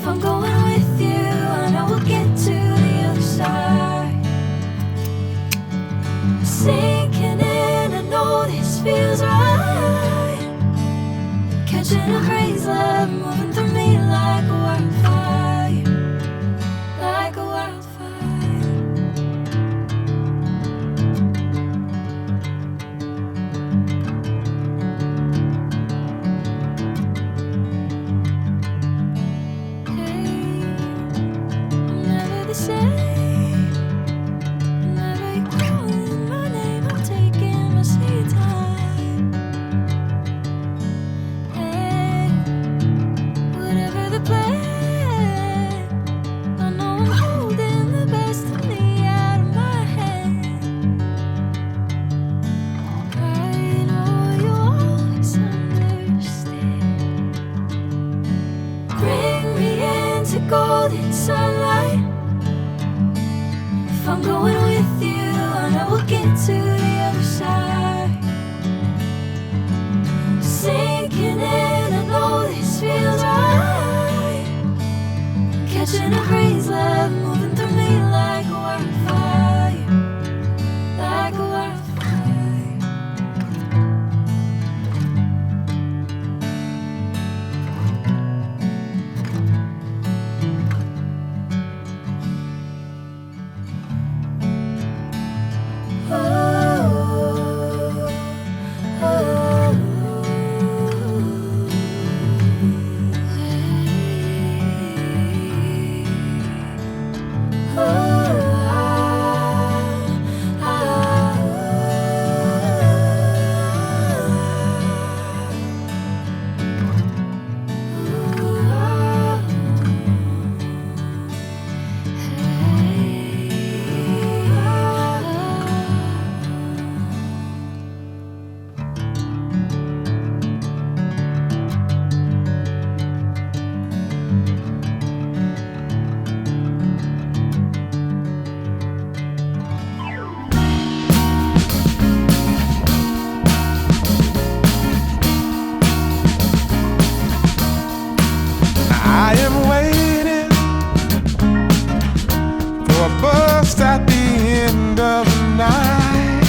I'm going with you, I know we'll get to the other side. Sinking in, I know this feels right. Catching a crazy love, moving through me like a wildfire, like a wildfire. Golden sunlight. If I'm going with you, I know we'll get to the other side. Sinking in, I know this feels right. Catching a crazy love, moving through me like a wildfire, like a wildfire. I am waiting for a bus at the end of the night,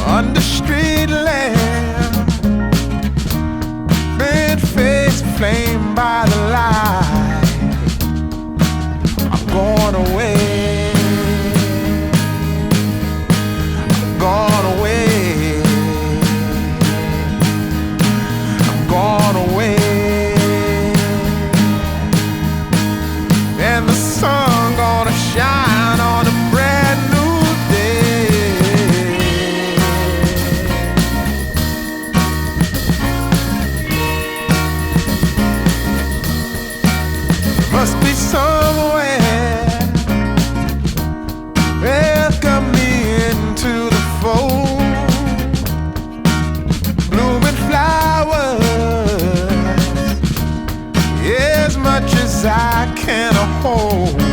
under street lamp, bent face flamed by the light. I'm going away, I'm going away, I'm going away. And the sun gonna shine on a brand new day. Must be somewhere welcome me into the fold. Blooming flowers, as much as I can hold.